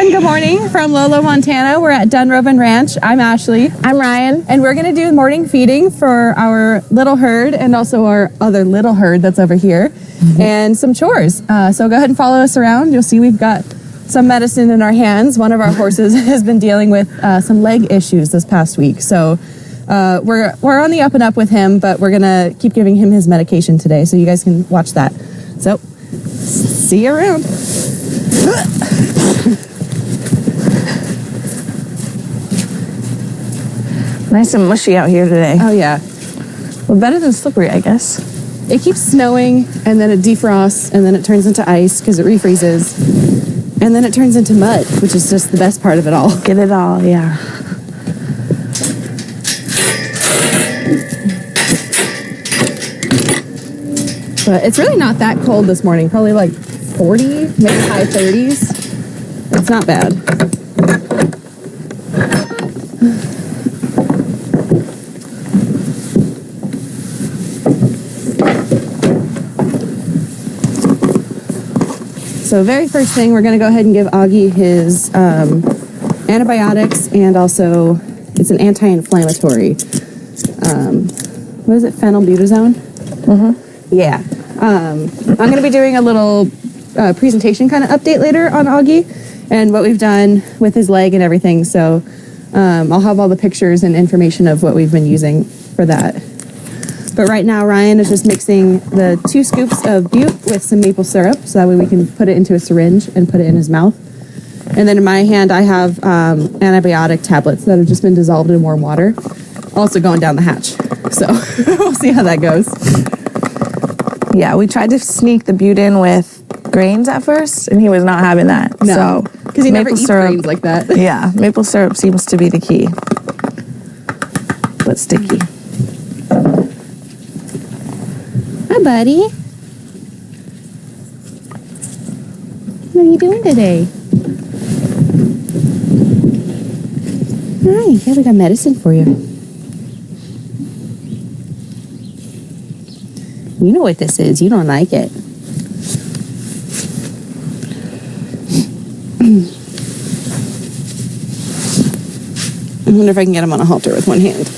everyone. Good morning from Lolo, Montana. We're at Dunrovin Ranch. I'm Ashley. I'm Ryan. And we're going to do morning feeding for our little herd and also our other little herd that's over here and some chores. So go ahead and follow us around. You'll see we've got some medicine in our hands. One of our horses has been dealing with some leg issues this past week. So we're on the up and up with him, but we're going to keep giving him his medication today. So you guys can watch that. So see you around. Nice and mushy out here today. Oh, yeah. Well, better than slippery, I guess. It keeps snowing, and then it defrosts, and then it turns into ice because it refreezes, and then it turns into mud, which is just the best part of it all. Get it all, yeah. But it's really not that cold this morning. Probably like 40, maybe high 30s. It's not bad. So very first thing, we're going to go ahead and give Augie his antibiotics, and also it's an anti-inflammatory. What is it? Phenylbutazone? Mm-hmm. Yeah. I'm going to be doing a little presentation kind of update later on Augie and what we've done with his leg and everything. So I'll have all the pictures and information of what we've been using for that. But right now, Ryan is just mixing the 2 scoops of Butte with some maple syrup, so that way we can put it into a syringe and put it in his mouth. And then in my hand, I have antibiotic tablets that have just been dissolved in warm water, also going down the hatch. So we'll see how that goes. Yeah, we tried to sneak the Butte in with grains at first, and he was not having that. No, because he never eats syrup, grains like that. Yeah, maple syrup seems to be the key, but sticky. Hi, buddy. What are you doing today? Hi, yeah, we got medicine for you. You know what this is. You don't like it. I wonder if I can get him on a halter with one hand.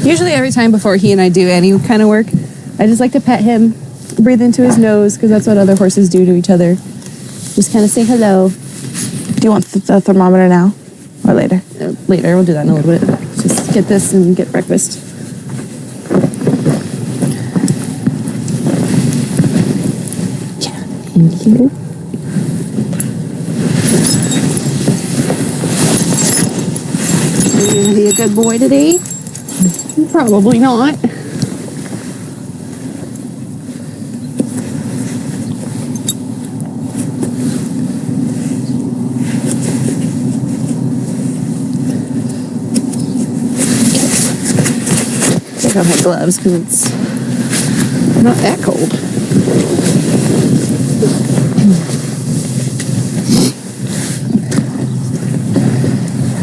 Usually every time before he and I do any kind of work, I just like to pet him, breathe into his nose, because that's what other horses do to each other. Just kind of say hello. Do you want the thermometer now or later? Later, we'll do that in a little bit. Just get this and get breakfast. Yeah, thank you. Are you going to be a good boy today? Probably not. Take off my gloves because it's not that cold.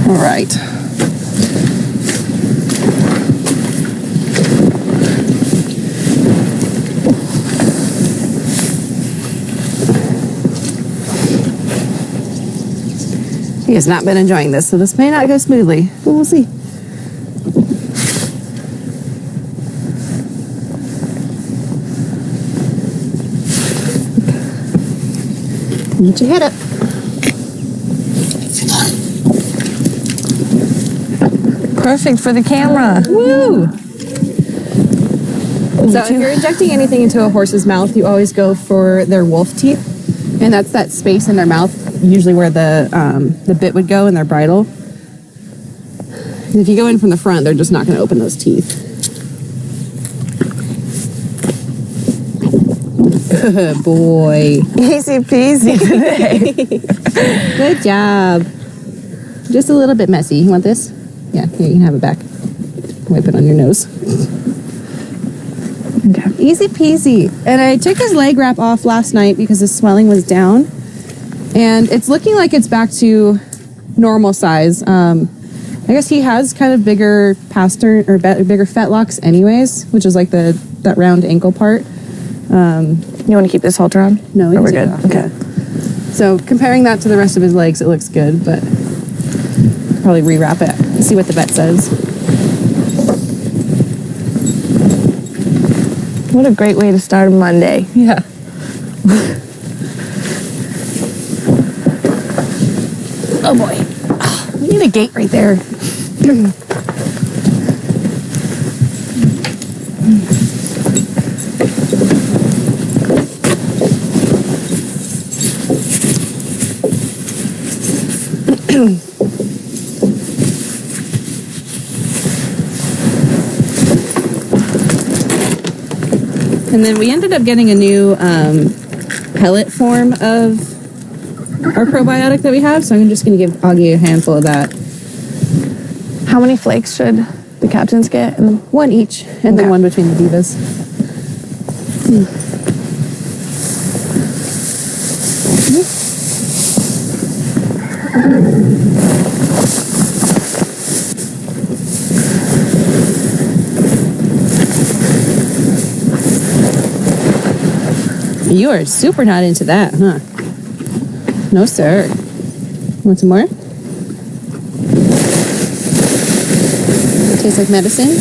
All right. He has not been enjoying this, so this may not go smoothly, but we'll see. Get your head up. Perfect for the camera. Woo! So if you're injecting anything into a horse's mouth, you always go for their wolf teeth. And that's that space in their mouth, usually where the bit would go in their bridle. If you go in from the front, they're just not going to open those teeth. Good boy. Easy peasy today. Good job. Just a little bit messy. You want this? Yeah, here, you can have it back. Wipe it on your nose. Okay. Easy peasy. And I took his leg wrap off last night because his swelling was down. And it's looking like it's back to normal size. I guess he has kind of bigger pastern or bigger fetlocks anyways, which is like that round ankle part. You want to keep this halter on? No, we're take good. it off, Okay. yeah. So comparing that to the rest of his legs, it looks good, but probably rewrap it. See what the vet says. What a great way to start a Monday. Yeah. Oh boy. We need a gate right there. And then we ended up getting a new pellet form of our probiotic that we have, so I'm just going to give Augie a handful of that. How many flakes should the captains get? One each, and Okay. then one between the divas. You are super not into that, huh? No, sir. Want some more? Tastes like medicine.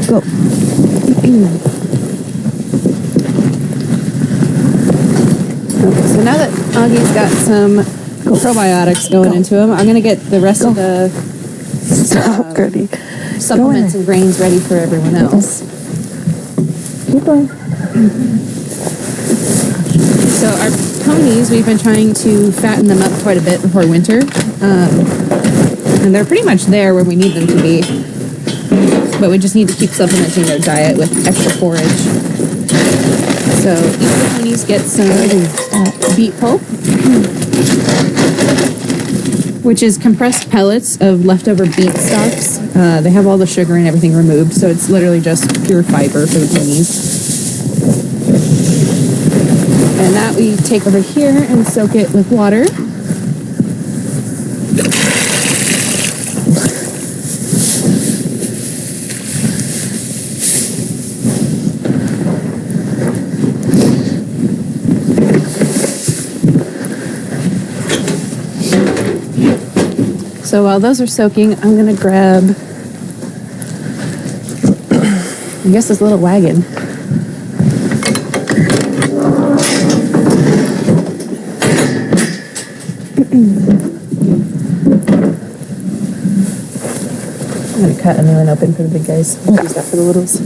Go. Okay, so now that Augie's got some probiotics going into him, I'm going to get the rest of the Goody. supplements and grains ready for everyone else. Keep going. So our ponies, we've been trying to fatten them up quite a bit before winter. And they're pretty much there where we need them to be. But we just need to keep supplementing their diet with extra forage. So each of the ponies gets some beet pulp, which is compressed pellets of leftover beet stalks. They have all the sugar and everything removed, so it's literally just pure fiber for the ponies. And that we take over here and soak it with water. So while those are soaking, I'm gonna grab, I guess, this little wagon. I'm gonna cut a new one open for the big guys. Use that for the littles.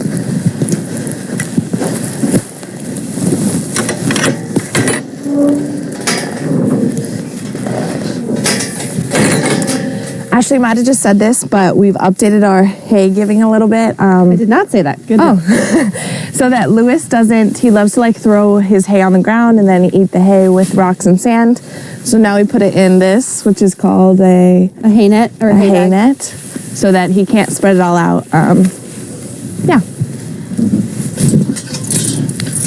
Ashley might have just said this, but we've updated our hay giving a little bit. I did not say that. Good. So that Lewis doesn't, he loves to like throw his hay on the ground and then eat the hay with rocks and sand. So now we put it in this, which is called a hay net or a hay bag. net, so that he can't spread it all out. Yeah.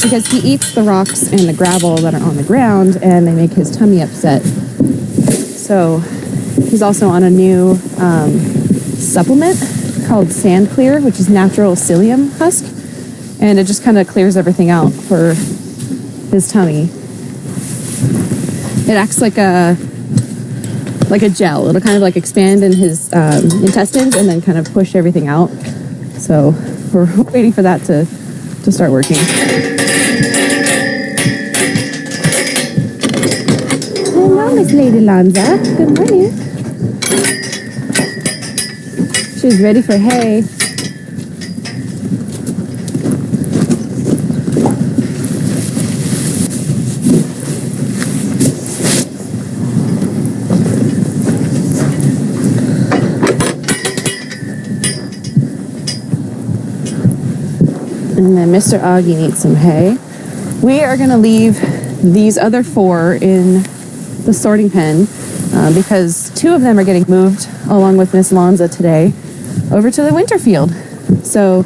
Because he eats the rocks and the gravel that are on the ground and they make his tummy upset. So he's also on a new supplement called Sand Clear, which is natural psyllium husk. And it just kind of clears everything out for his tummy. It acts like a gel. It'll kind of like expand in his intestines and then kind of push everything out. So we're waiting for that to start working. Hello, Miss Lady Lanza. Good morning. She's ready for hay. And then Mr. Augie needs some hay. We are going to leave these other 4 in the sorting pen because 2 of them are getting moved along with Miss Lonza today over to the winter field. So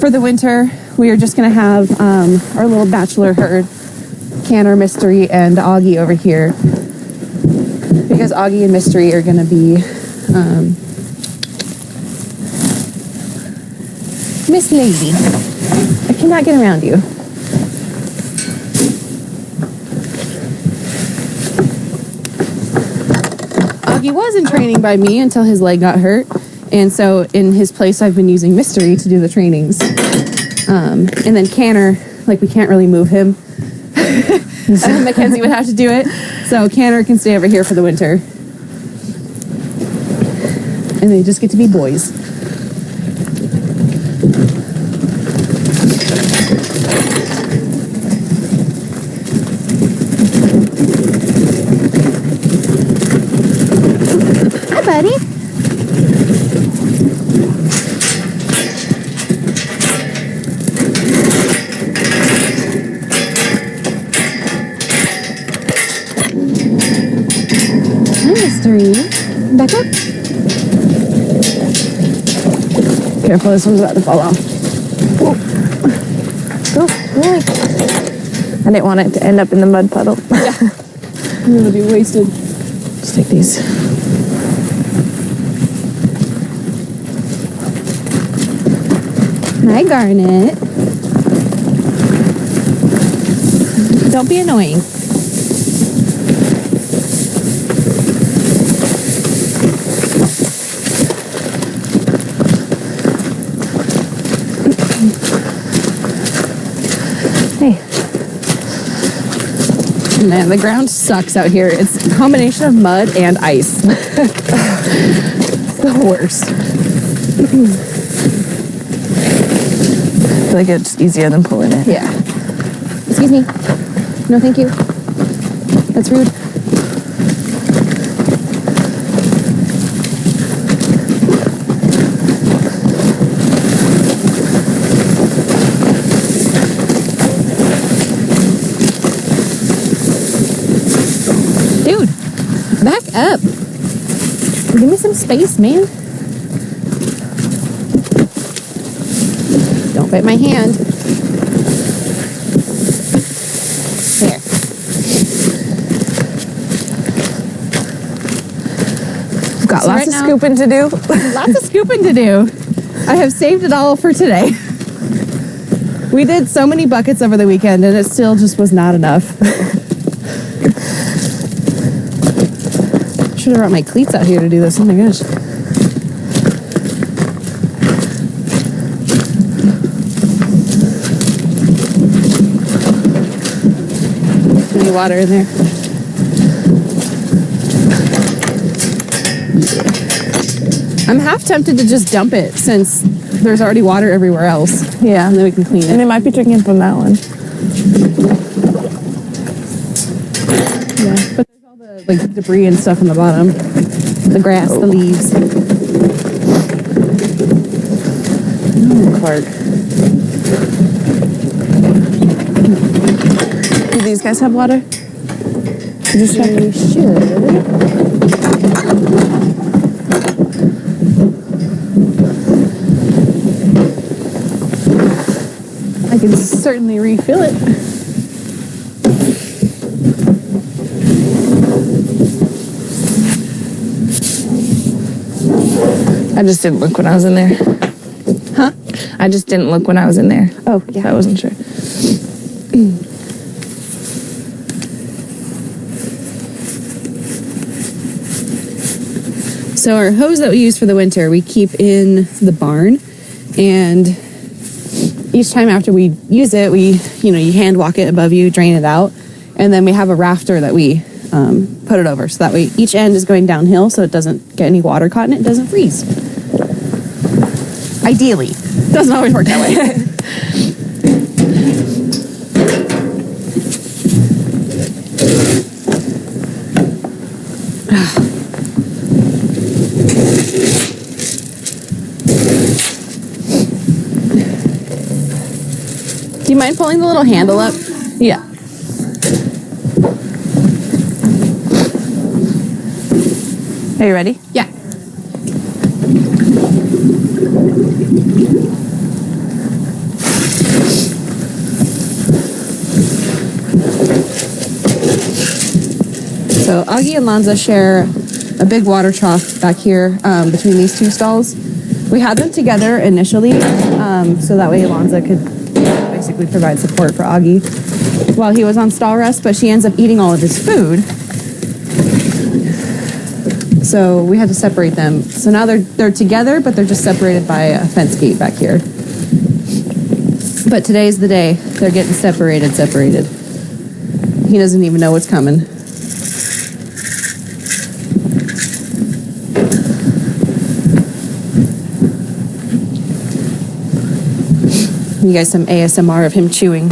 for the winter, we are just going to have our little bachelor herd, Canner, Mystery, and Augie over here because Augie and Mystery are going to be Miss Lady. I cannot get around you. Augie was in training by me until his leg got hurt. And so in his place, I've been using Mystery to do the trainings. And then Canner, like we can't really move him. Mackenzie would have to do it. So Canner can stay over here for the winter. And they just get to be boys. Hi, buddy. Hi, Mystery. Back up. Careful, this one's about to fall off. Whoa. Go, boy. I didn't want it to end up in the mud puddle. Yeah. It'll be wasted. Just take these. Hi, Garnet. Don't be annoying. Hey. Man, the ground sucks out here. It's a combination of mud and ice. It's the worst. I feel like it's easier than pulling it. Yeah. Excuse me. No, thank you. That's rude. Dude, back up. Give me some space, man. Don't bite my hand. There. Got So lots right of now- scooping to do. Lots of scooping to do. I have saved it all for today. We did so many buckets over the weekend and it still just was not enough. Should have brought my cleats out here to do this. Oh my gosh. Any water in there? I'm half tempted to just dump it since there's already water everywhere else. Yeah. And then we can clean And it. they might be drinking from that one. Yeah. But there's all the like debris and stuff on the bottom. The grass, the leaves. Oh, Clark. Do these guys have water? Just they should. I can certainly refill it. I just didn't look when I was in there. Huh? I just didn't look when I was in there. Oh, yeah. I wasn't sure. So our hose that we use for the winter, we keep in the barn, and each time after we use it, you hand walk it above you, drain it out, and then we have a rafter that we put it over, so that way each end is going downhill, so it doesn't get any water caught and it doesn't freeze. Ideally, doesn't always work that way. Do you mind pulling the little handle up? Yeah. Are you ready? Yeah. So Augie and Lanza share a big water trough back here between these two stalls. We had them together initially, so that way Lanza could basically provide support for Augie while he was on stall rest, but she ends up eating all of his food. So we had to separate them. So now they're together, but they're just separated by a fence gate back here. But today's the day. They're getting separated. He doesn't even know what's coming. You guys some ASMR of him chewing.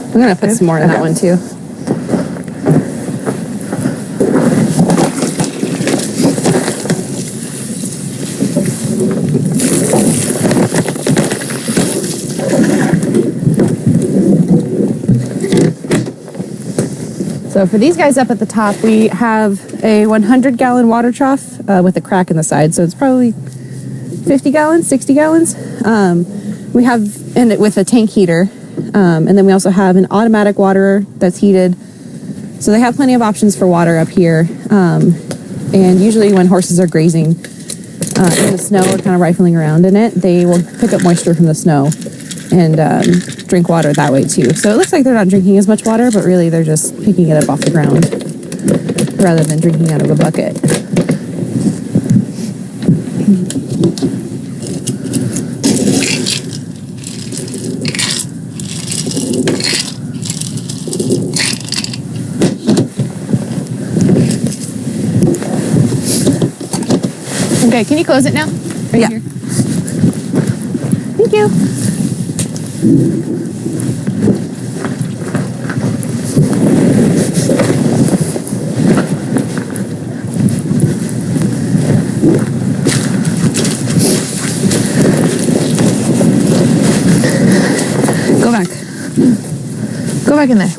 I'm gonna put some more in that one too. So for these guys up at the top, we have a 100-gallon water trough with a crack in the side. So it's probably 50 gallons, 60 gallons. We have in it with a tank heater. And then we also have an automatic waterer that's heated. So they have plenty of options for water up here. And usually when horses are grazing in the snow or kind of rifling around in it, they will pick up moisture from the snow and drink water that way too. So it looks like they're not drinking as much water, but really they're just picking it up off the ground rather than drinking out of a bucket. Okay, can you close it now? Right Yeah. here. Thank you. Go back. Go back in there.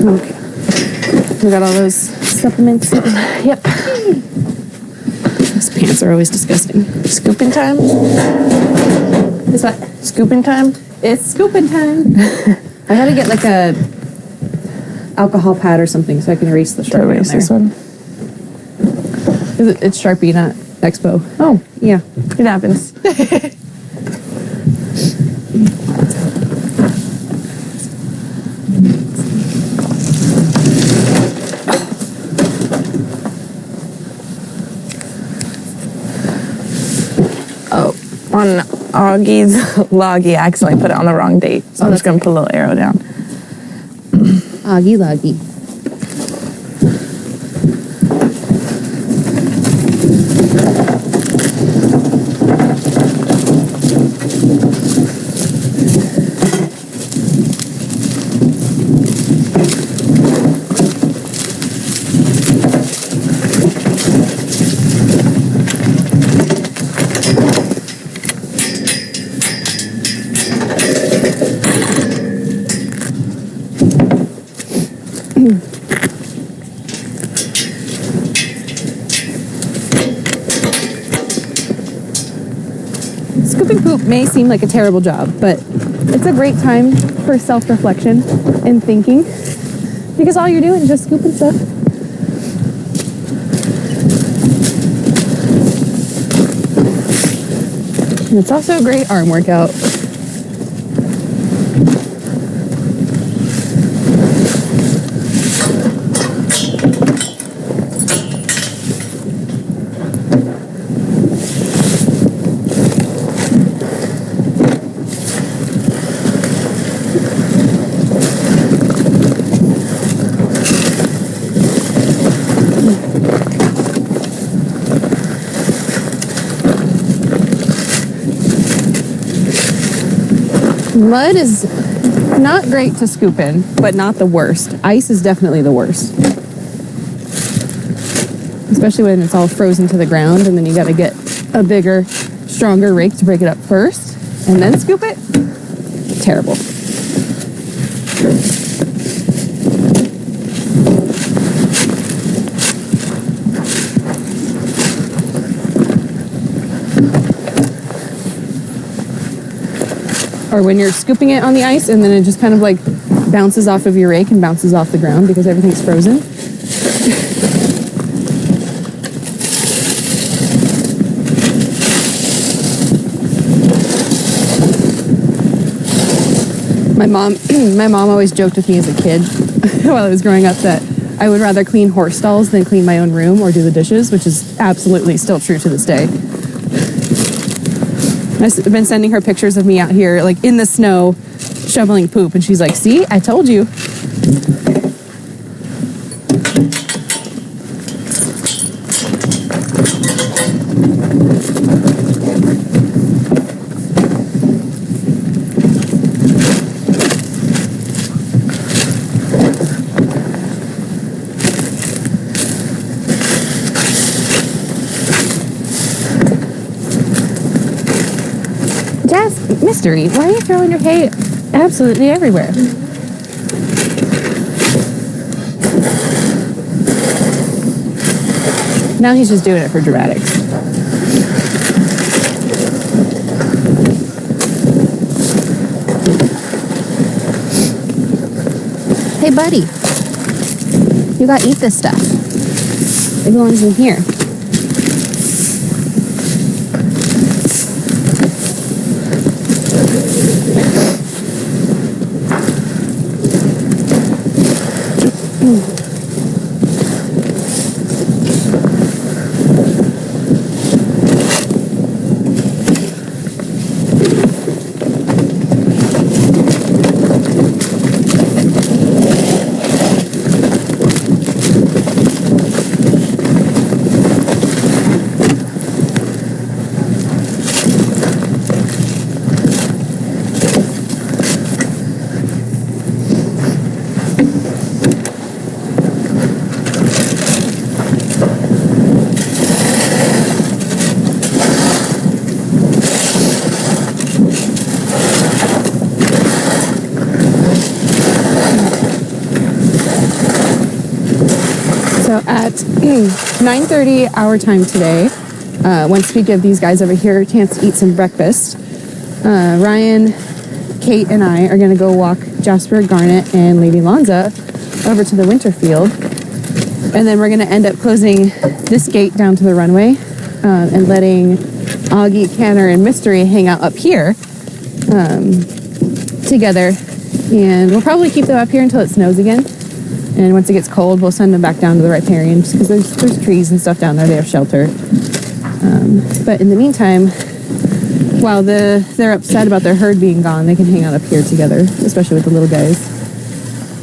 Okay. We got all those supplements. Yep. Those pants are always disgusting. Scooping time? Is what? Scooping time? It's scooping time. I gotta get like a alcohol pad or something so I can erase the Sharpie on Erase there. this one. It's Sharpie, not Expo. Oh, Yeah. it happens. On Augie's log, he accidentally put it on the wrong date. So I'm just going to put a little arrow down. Augie Luggy. Scooping poop may seem like a terrible job, but it's a great time for self-reflection and thinking because all you're doing is just scooping stuff. And it's also a great arm workout. Mud is not great to scoop in, but not the worst. Ice is definitely the worst. Especially when it's all frozen to the ground and then you gotta get a bigger, stronger rake to break it up first and then scoop it. Terrible. Or when you're scooping it on the ice and then it just kind of like bounces off of your rake and bounces off the ground because everything's frozen. My mom always joked with me as a kid while I was growing up that I would rather clean horse stalls than clean my own room or do the dishes, which is absolutely still true to this day. I've been sending her pictures of me out here, like in the snow, shoveling poop, and she's like, "See, I told you." Mystery, why are you throwing your hay absolutely everywhere? Now he's just doing it for dramatics. Hey buddy, you gotta eat this stuff. It belongs in here. So at 9:30 our time today, once we give these guys over here a chance to eat some breakfast, Ryan, Kate, and I are going to go walk Jasper, Garnet, and Lady Lonza over to the winter field. And then we're going to end up closing this gate down to the runway and letting Augie, Canner, and Mystery hang out up here together. And we'll probably keep them up here until it snows again. And once it gets cold, we'll send them back down to the riparian because there's trees and stuff down there. They have shelter. But in the meantime, while they're upset about their herd being gone, they can hang out up here together, especially with the little guys.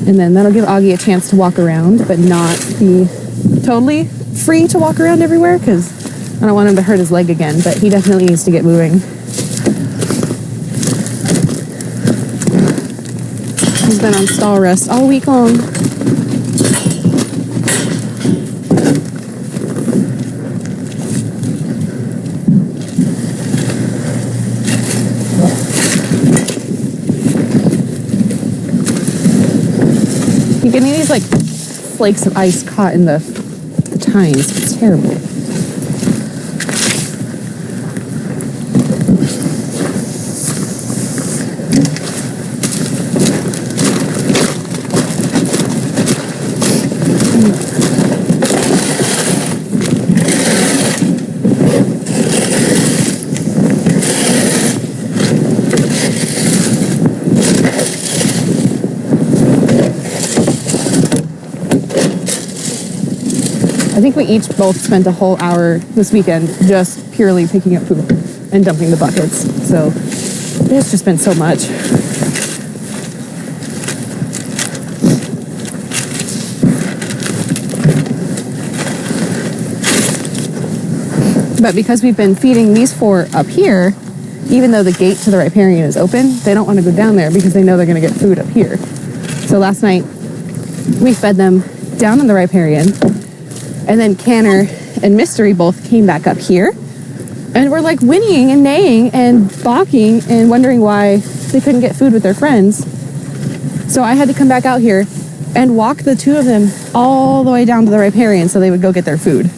And then that'll give Augie a chance to walk around, but not be totally free to walk around everywhere, because I don't want him to hurt his leg again, but he definitely needs to get moving. He's been on stall rest all week long. You're getting these like flakes of ice caught in the tines. It's terrible. I think we each both spent a whole hour this weekend just purely picking up poop and dumping the buckets. So it's just been so much. But because we've been feeding these 4 up here, even though the gate to the riparian is open, they don't want to go down there because they know they're going to get food up here. So last night we fed them down in the riparian. And then Canner and Mystery both came back up here and were like whinnying and neighing and balking and wondering why they couldn't get food with their friends. So I had to come back out here and walk the 2 of them all the way down to the riparian so they would go get their food.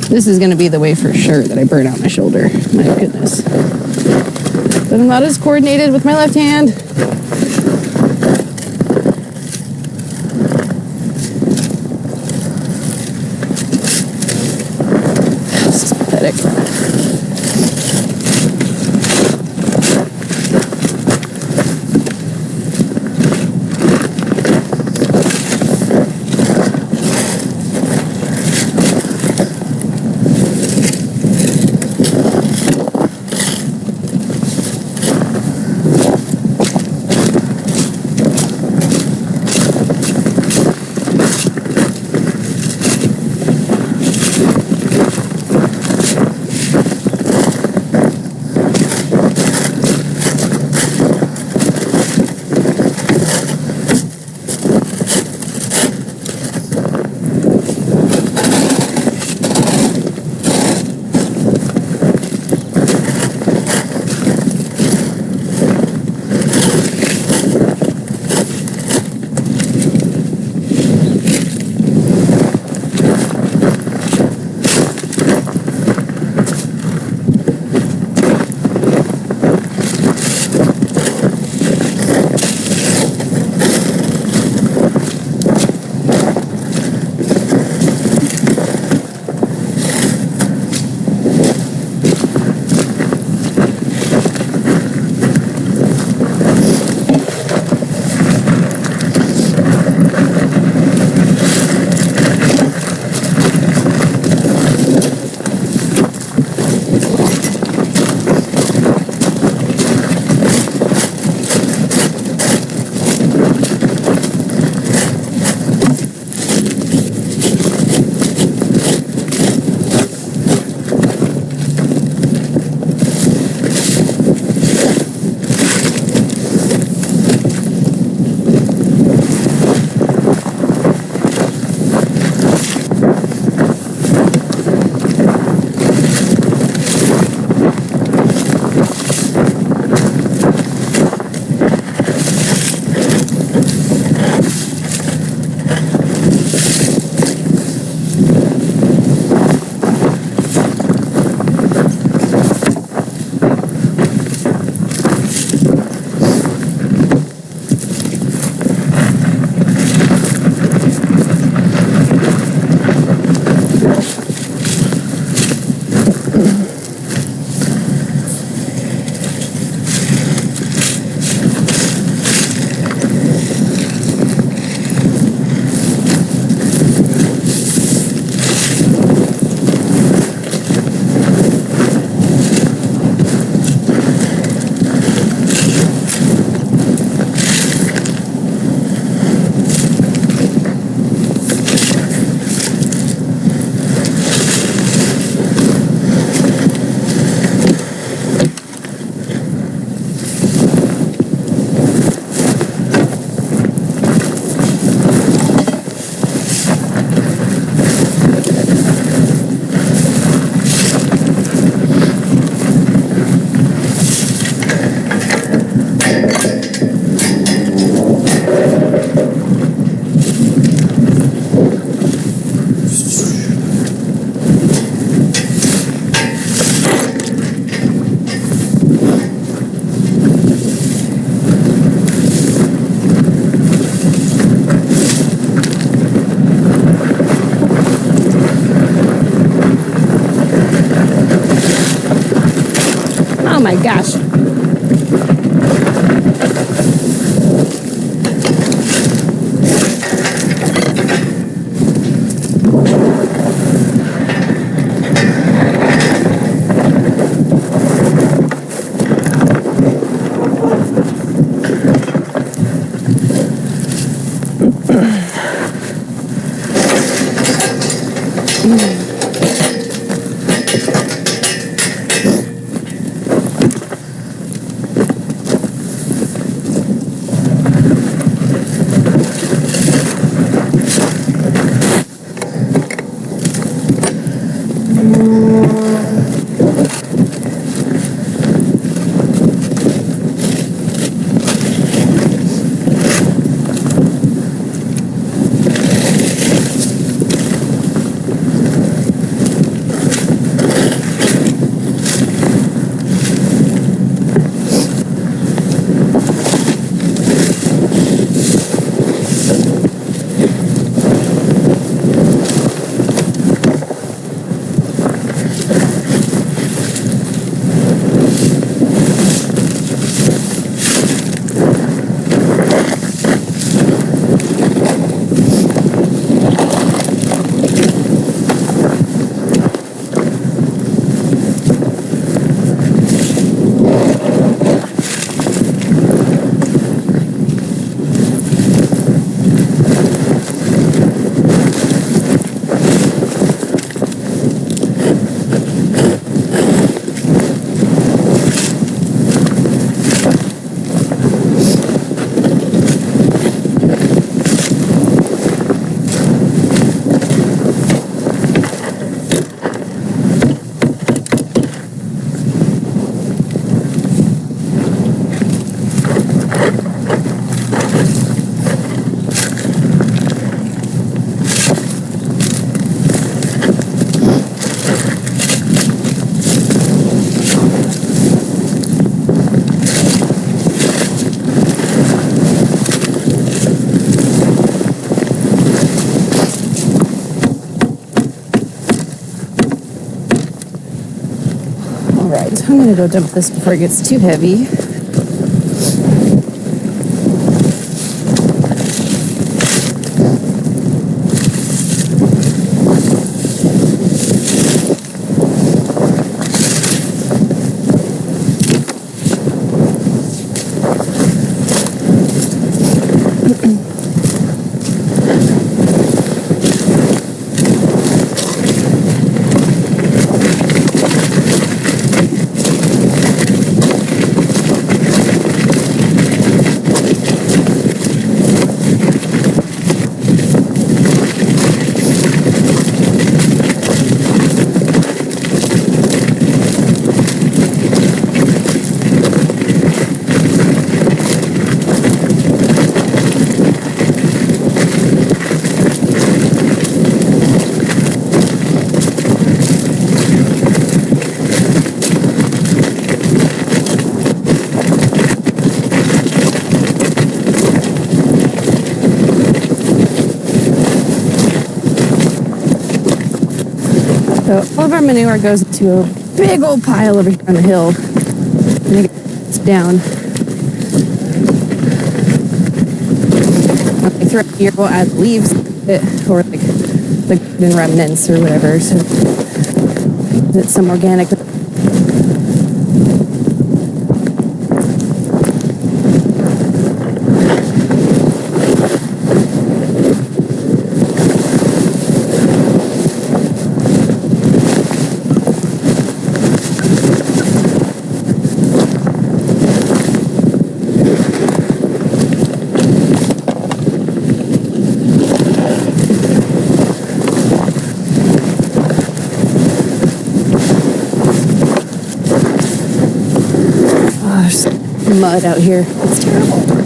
This is going to be the way for sure that I burn out my shoulder. My goodness. But I'm not as coordinated with my left hand. This is pathetic. Oh my gosh. I'm gonna go dump this before it gets too heavy. So all of our manure goes into a big old pile over here on the hill. And it gets down. Throughout the year, we'll add leaves or like the garden remnants or whatever. So it's some organic. Mud out here. It's terrible.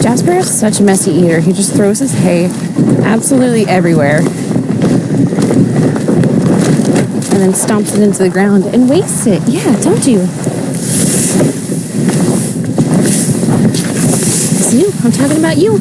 Jasper is such a messy eater. He just throws his hay absolutely everywhere. And then stomps it into the ground and wastes it. Yeah, don't you? It's you. I'm talking about you.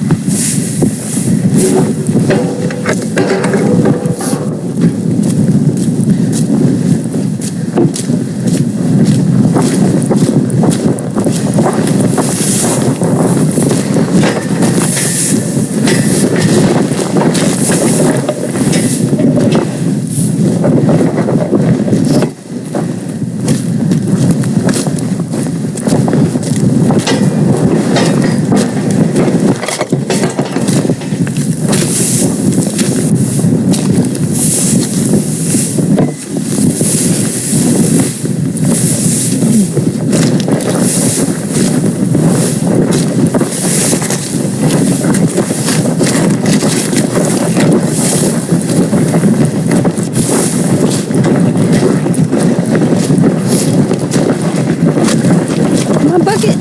Bucket.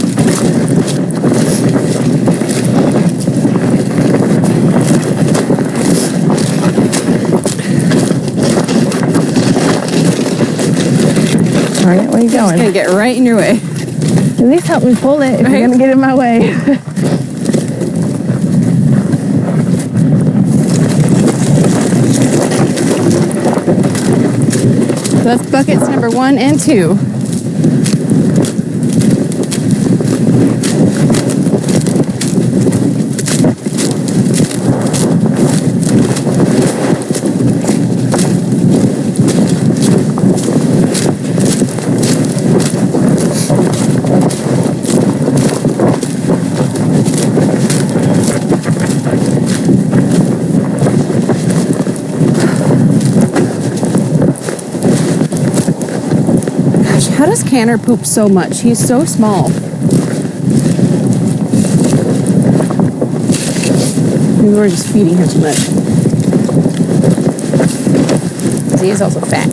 All right, where are you going? It's gonna get right in your way. At least help me pull it if you're gonna get in my way. So that's buckets number 1 and 2. How does Canner poop so much? He's so small. Maybe we're just feeding him too much. He is also fat.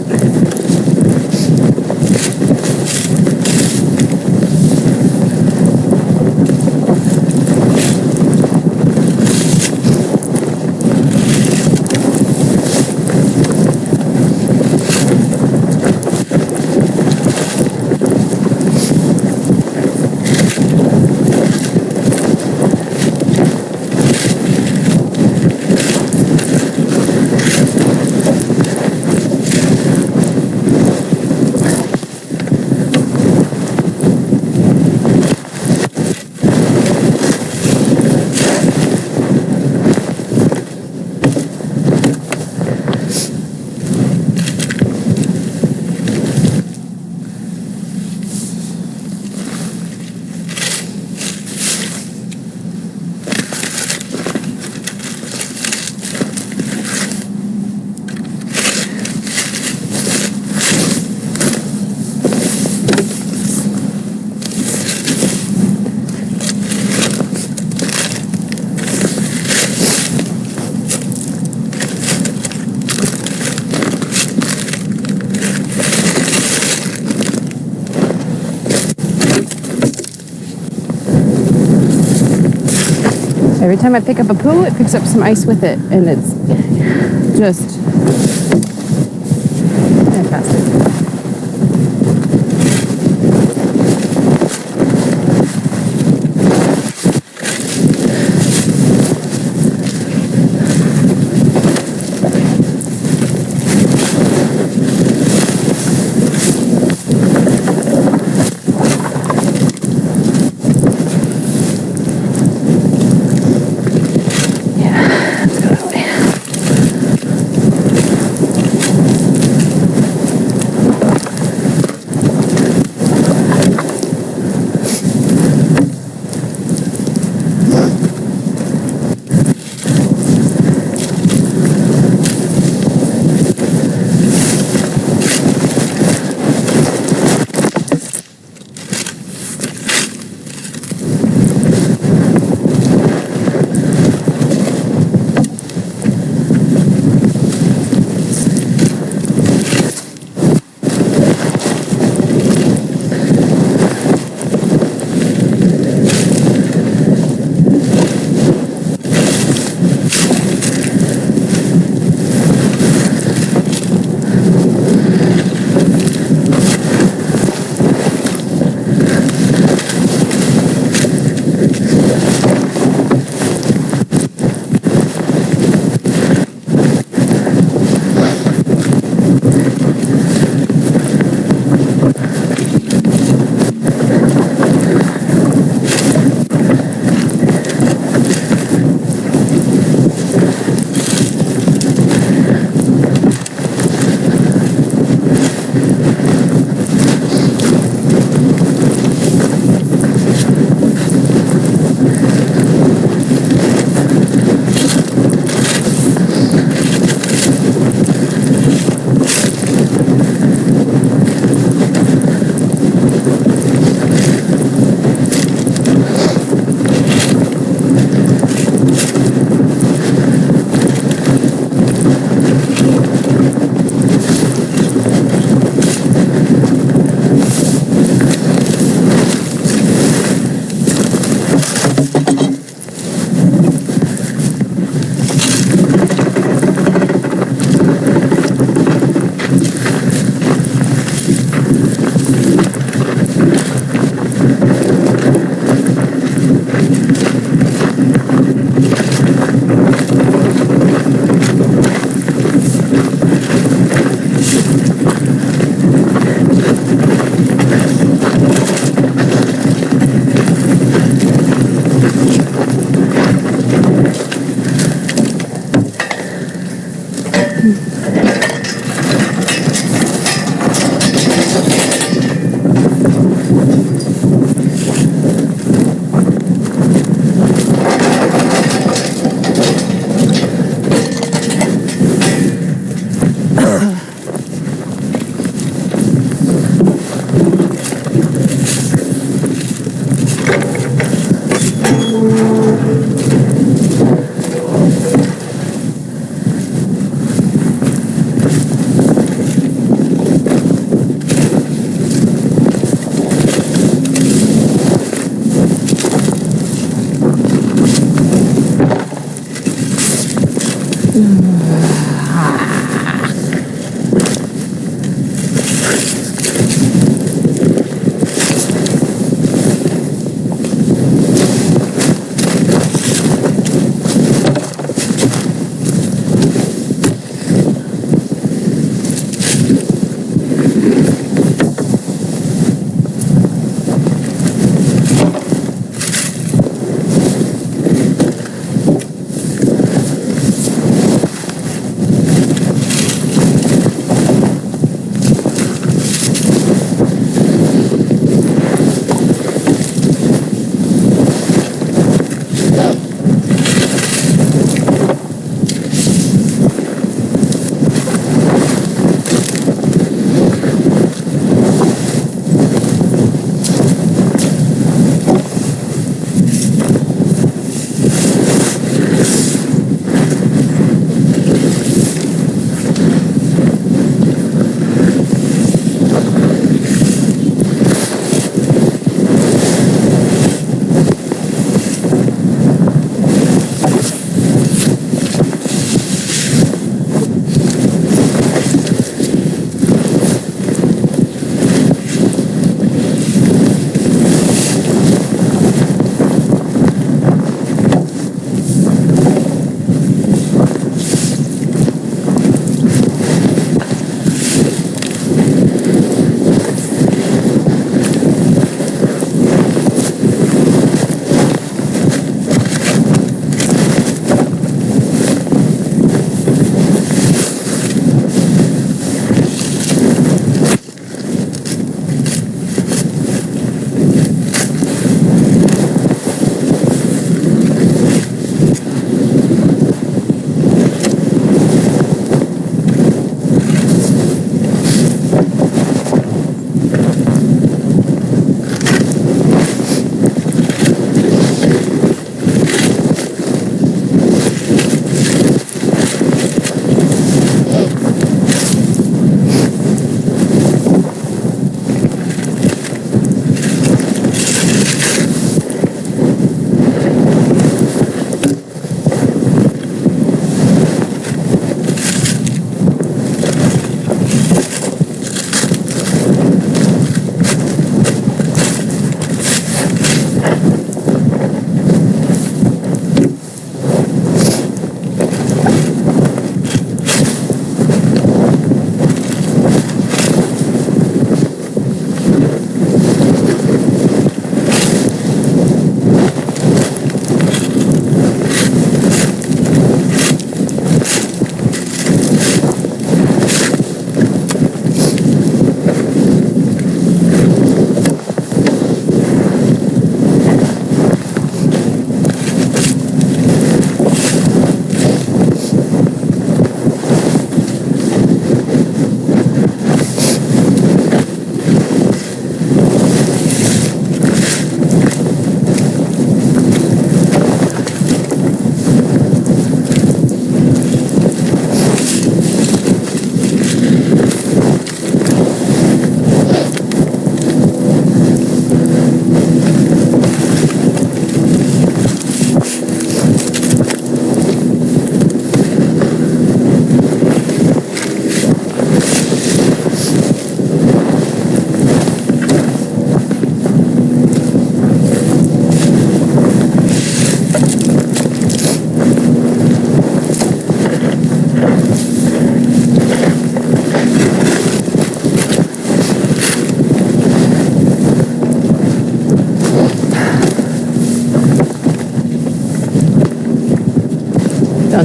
Every time I pick up a poo, it picks up some ice with it, and it's just fantastic.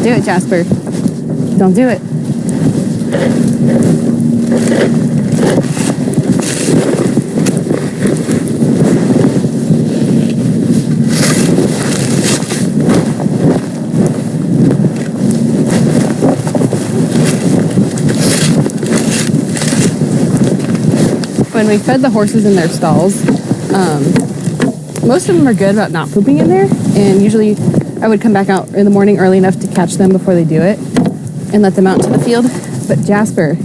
do it, Jasper. Don't do it. When we fed the horses in their stalls, most of them are good about not pooping in there, and usually I would come back out in the morning early enough to catch them before they do it and let them out into the field. But Jasper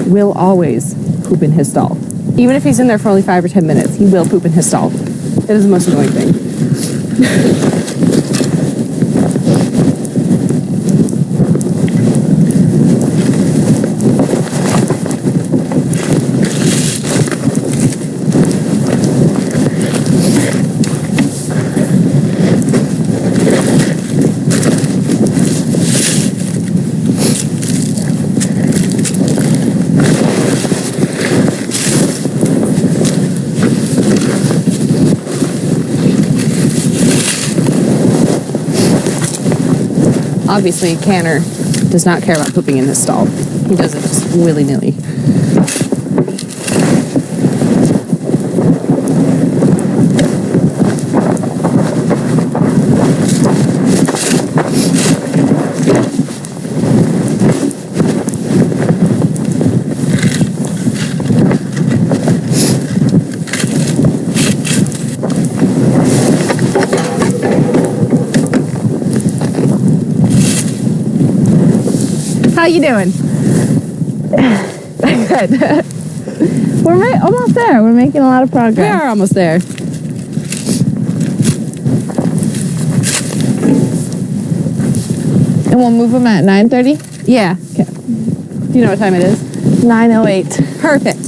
will always poop in his stall. Even if he's in there for only 5 or 10 minutes, he will poop in his stall. It is the most annoying thing. Obviously, Canner does not care about pooping in his stall. He does it just willy-nilly. How you doing? Good. We're almost there. We're making a lot of progress. We are almost there. And we'll move them at 9:30? Yeah. Okay. Do you know what time it is? 9:08. Perfect.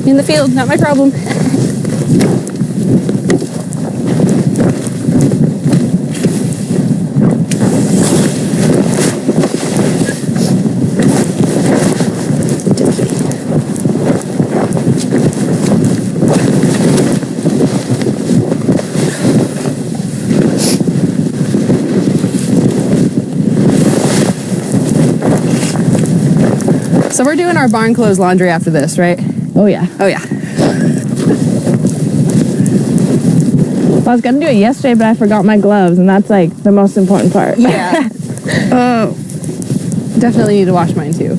In the field, not my problem. So we're doing our barn clothes laundry after this, right? Oh, yeah. Oh, yeah. Well, I was going to do it yesterday, but I forgot my gloves, and that's, like, the most important part. Yeah. Oh. Definitely need to wash mine, too.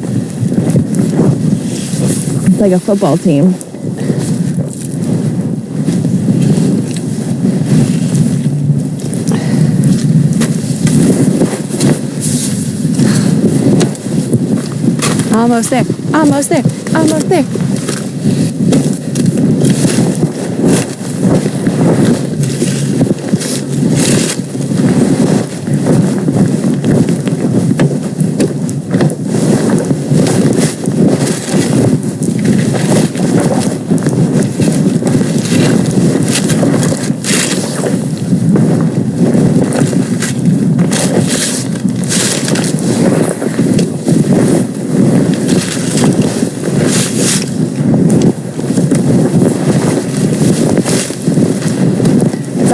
It's like a football team. Almost there. Almost there. Almost there.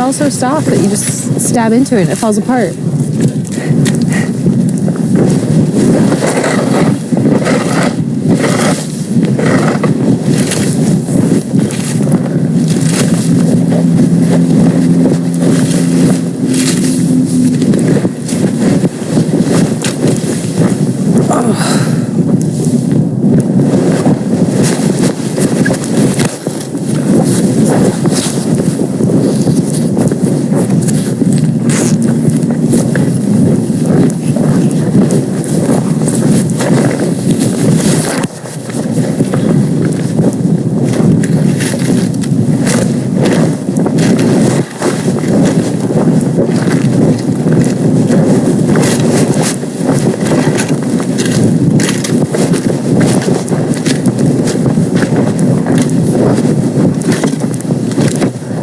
all so soft that you just stab into it and it falls apart.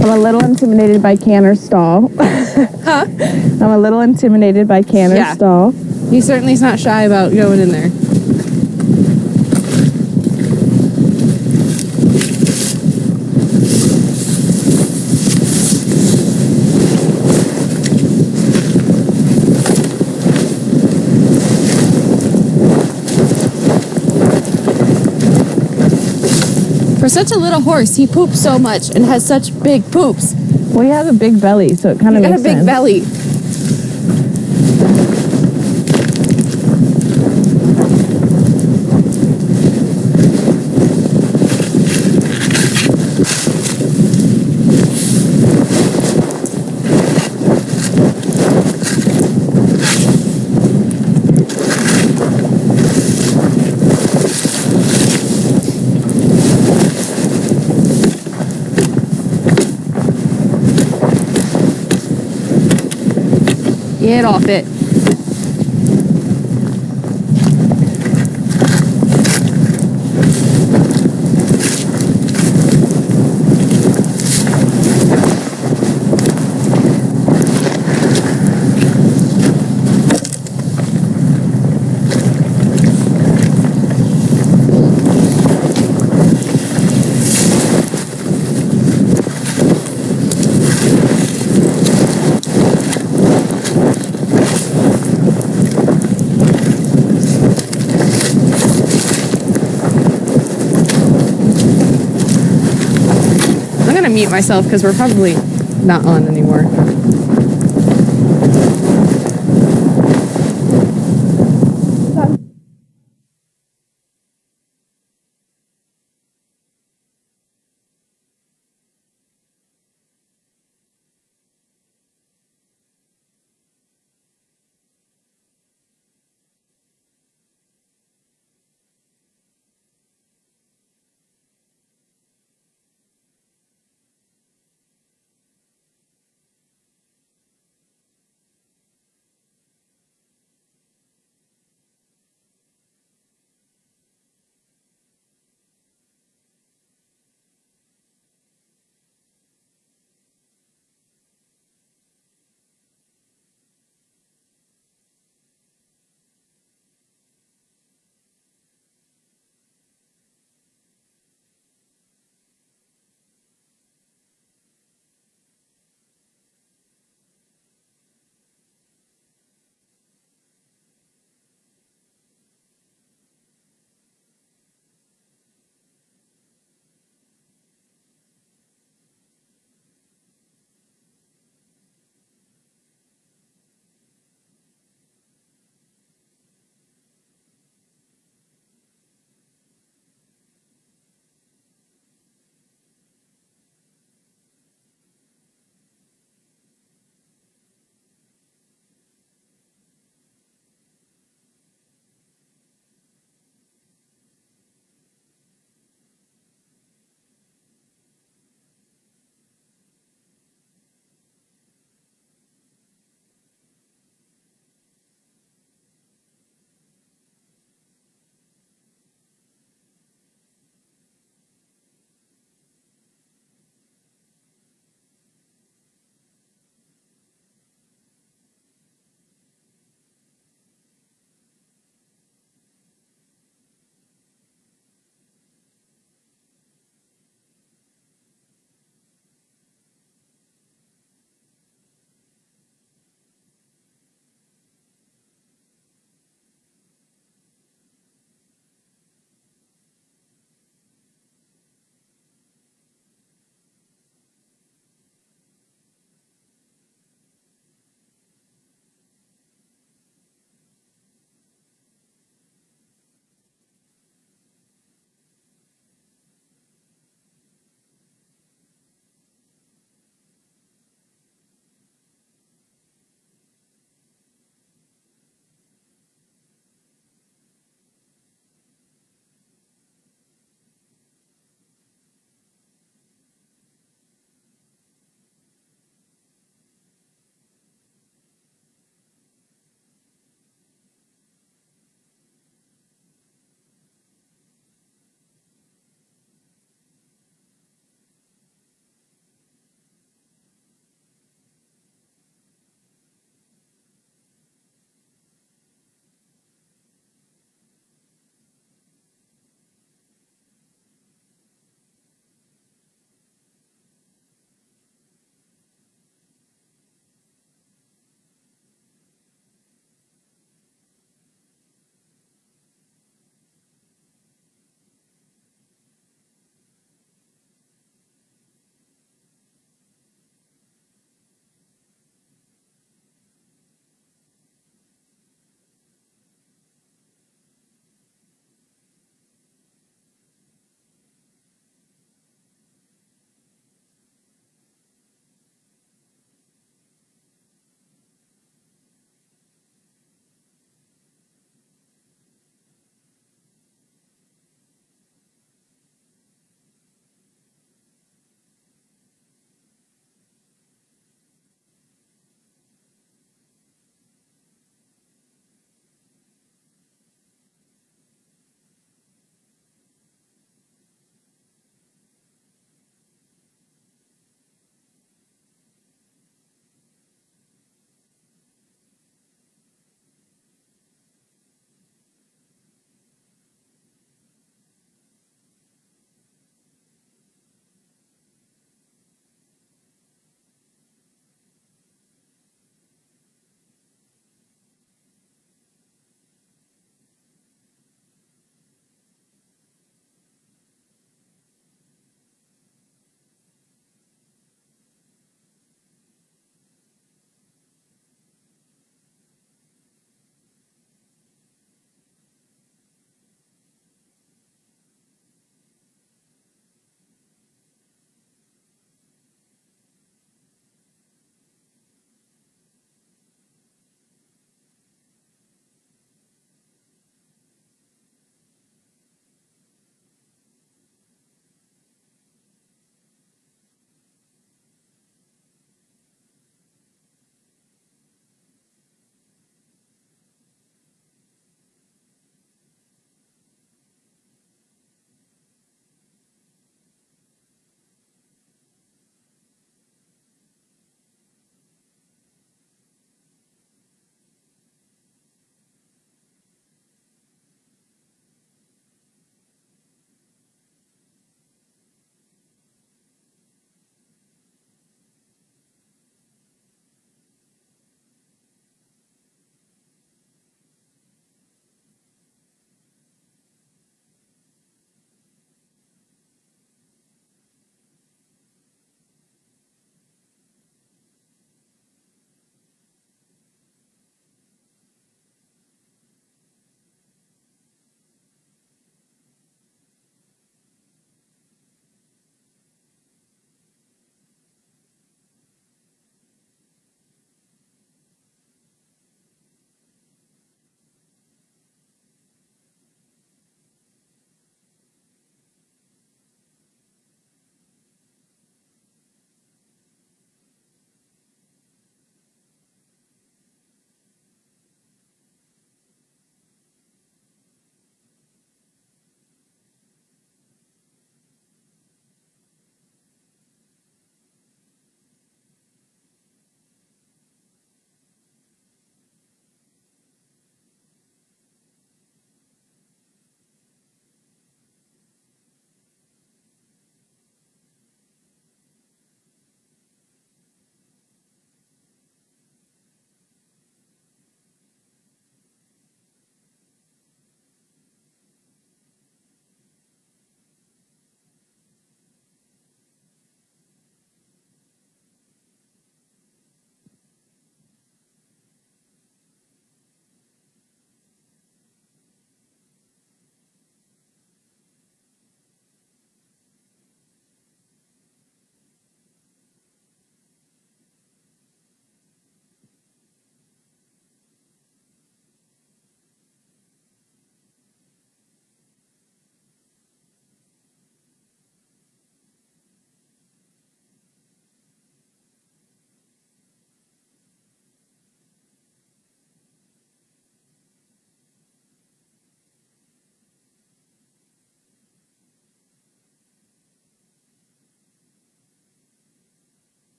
I'm a little intimidated by Canner's stall. Huh? I'm a little intimidated by Canner's stall. He certainly is not shy about going in there. For such a little horse, he poops so much and has such big poops. Well, he has a big belly, so it kind of makes sense. He got a big belly. Get off it. Mute myself because we're probably not on anymore.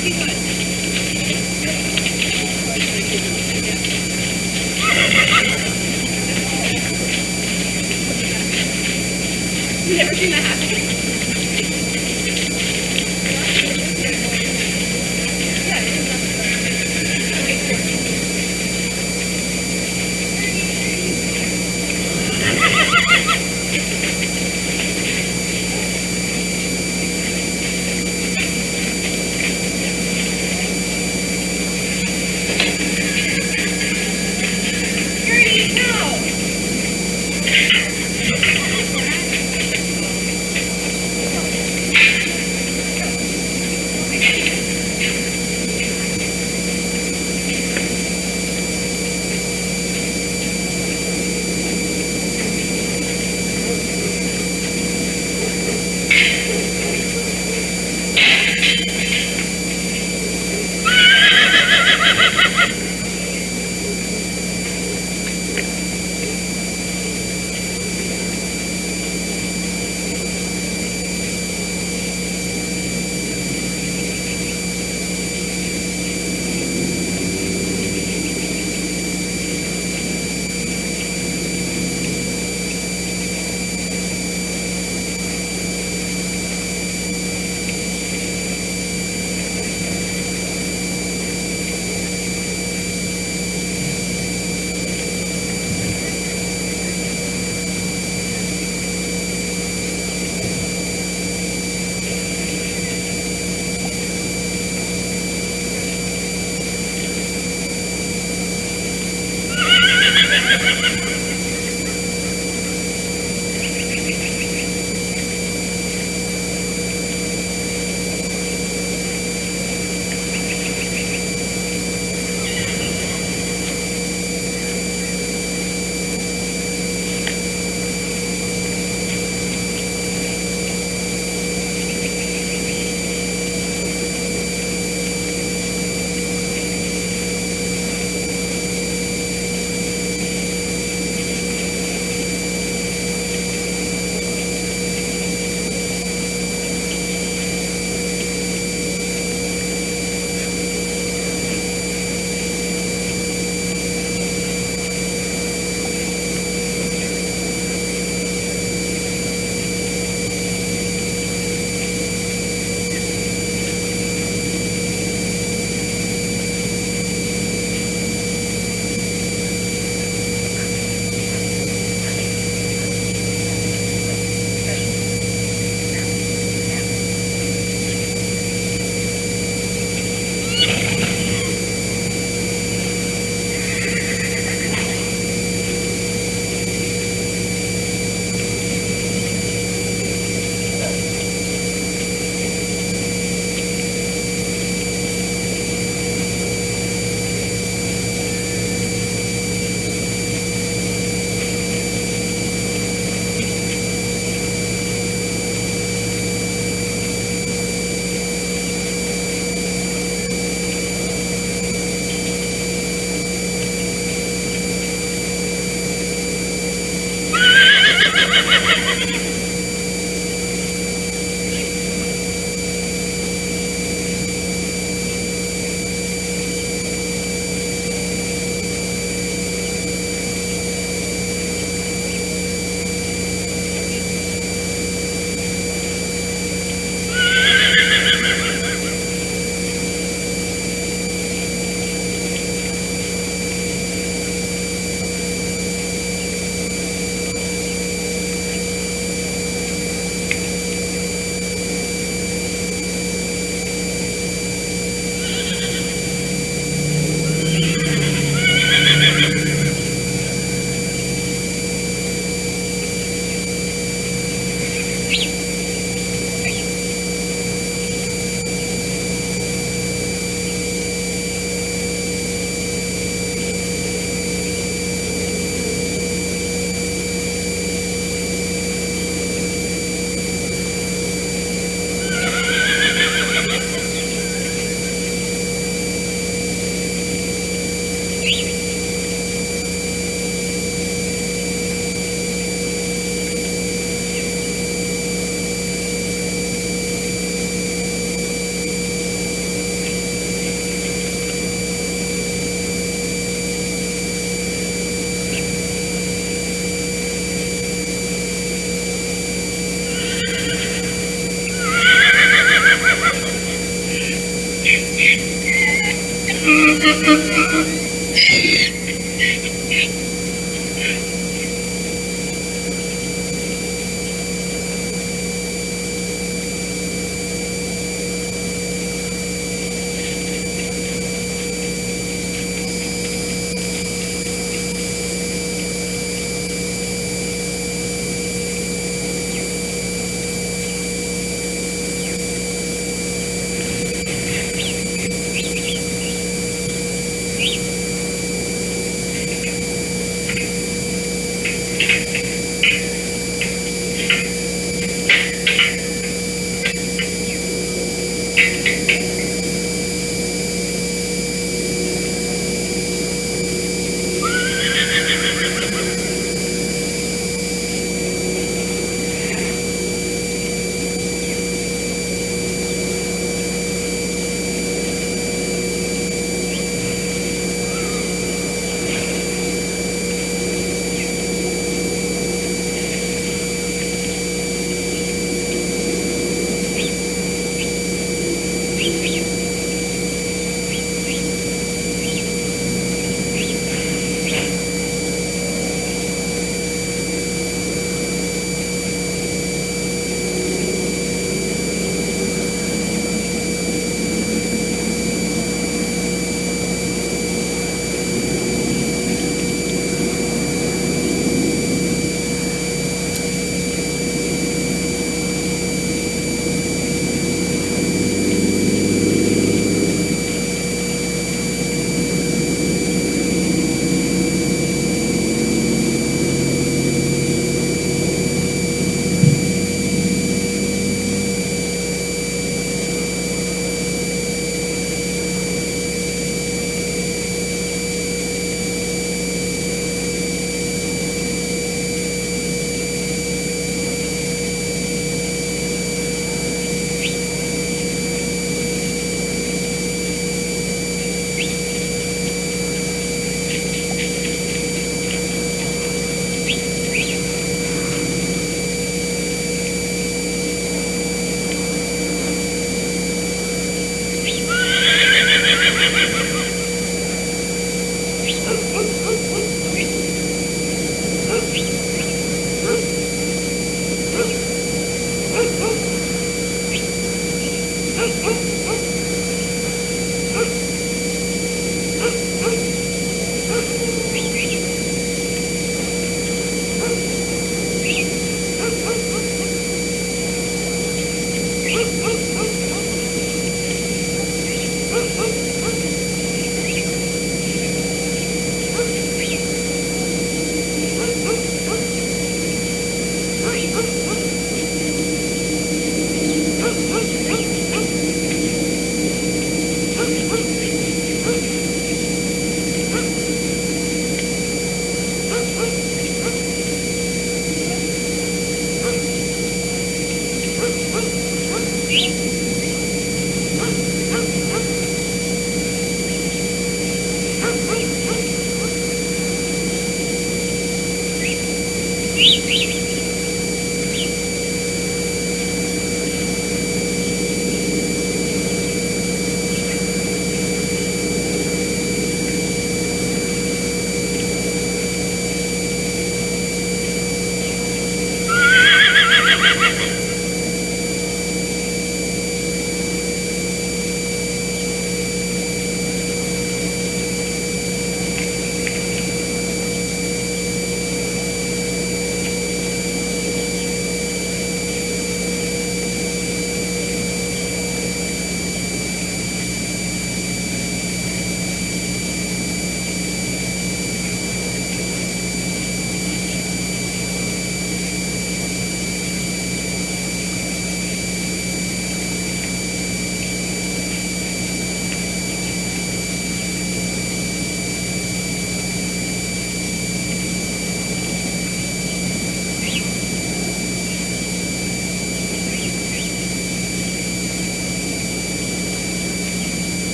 Never seen that happen.